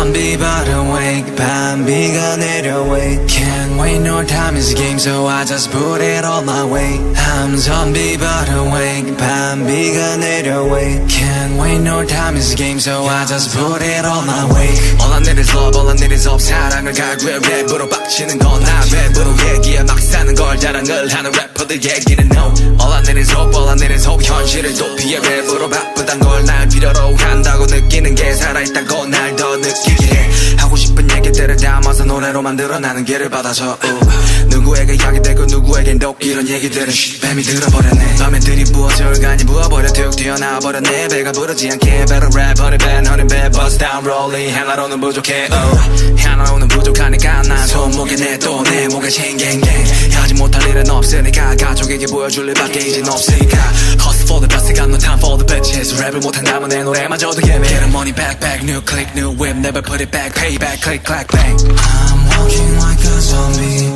zombie but awake 밤비가 내려 wait Can't wait no time is a game so I just put it all my way I'm zombie but awake 밤비가 내려 wait Can't wait no time is a game so I just put it all my way All I need is love all I need is hope 사랑을 갈구해 랩으로 빡치는 건 나 랩으로 얘기해 막 사는 걸 자랑을 하는 래퍼들 얘기는 no All I need is hope all I need is hope 현실을 도피해 랩으로 바쁘단 걸 날 필요로 한다고 느끼는 게 살아있다고 날 더 느끼게 해 하고 싶은 얘기들을 담아서 노래로 만들어 나는 길을 받아서 누구에게 이야기되고 누구에겐 독 이런 얘기들은 뱀이 들어버렸네 밤에 들이부어서 얼간이 부어버려 툭 튀어나와버렸네 배가 부르지 않게 better rap honey bad honey bad bust down rolling 하나로는 부족해 하나로는 부족하니까 난 손목에 내 또 내 목에 챙갱갱 하지 못할 일은 없으니까 가족에게 보여줄 일밖에 이젠 없으니까 Hustle for the best got no time for the bitches 랩을 못한다면 내 노래마저도 예매 Get the money back back new click new whip never put it back pay back click clack bang I'm walking like a zombie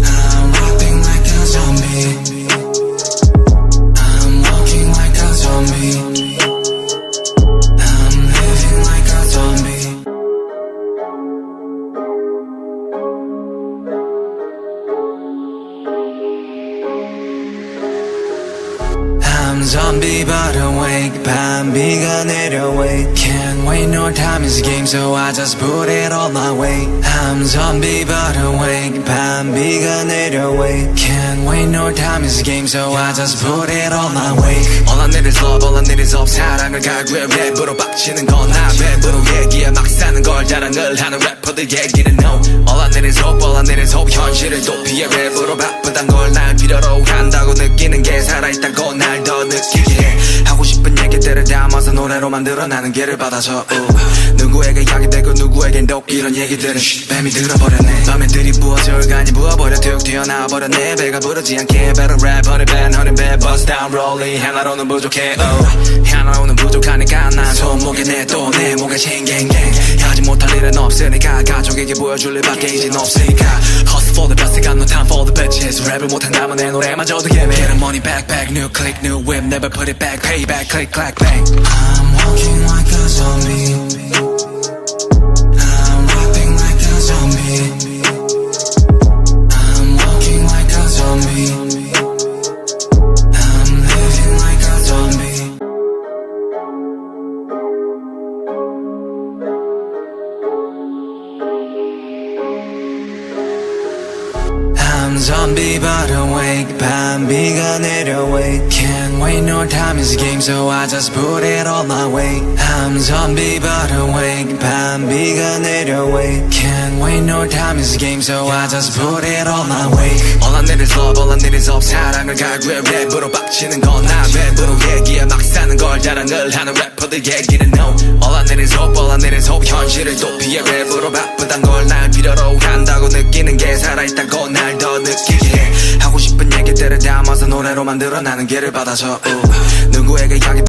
I'm rapping like a zombie I'm walking like a zombie I'm living like a zombie I'm zombie but awake 밤비가 내려 wait Can't wait no time is a game so I just put it all my way I'm zombie but awake 밤비가 내려 wait Can't wait no time is a game so I just put it all my way All I need is love all I need is hope 사랑을 갈구해 랩으로 빡치는 건 나 랩으로 얘기해 막 사는 걸 자랑을 하는 래퍼들 얘기는 no All I need is hope all I need is hope 현실을 도피해 랩으로 바쁘단 걸 날 필요로 한다고 느끼는 게 살아있다고 날 더 느끼게 해 하고 싶은 얘기들을 담아서 노래로 만들어 나는 길을 받아서 누구에게 이야기되고 누구에겐 독 이런 얘기들은 뱀이 들어버렸네 밤에 들이부어서 얼간이 부어버려 툭 튀어나와버렸네 배가 부르지 않게 better rap honey bad bust down rolling 하나로는 부족해 하나로는 부족하니까 난 손목에 내 또 내 목에 챙갱갱 하지 못할 일은 없으니까 가족에게 보여줄 일밖에 이젠 없으니까 Hustle for the best got no time for the bitches 랩을 못한다면 내 노래마저도 예매 Get the money back back new click new whip never put it back pay back click clack bang I'm walking like a zombie I'm rapping like a zombie I'm walking like a zombie I'm living like a zombie I'm zombie but awake 밤비가 내려 wait Can't wait no time is a game so I just put it all my way I'm zombie but awake 밤비가 내려 wait Can't wait no time is a game so I just put it all my way All I need is love all I need is hope 사랑을 갈구해 랩으로 빡치는 건 나 랩으로 얘기해 막 사는 걸 자랑을 하는 래퍼들 얘기는 no All I need is hope all I need is hope 현실을 도피해 랩으로 바쁘단 걸 날 필요로 한다고 느끼는 게 살아있다고 날 더 느끼게 해 하고 싶은 얘기들을 담아서 노래로 만들어 나는 길을 받아서 누구에게 이야기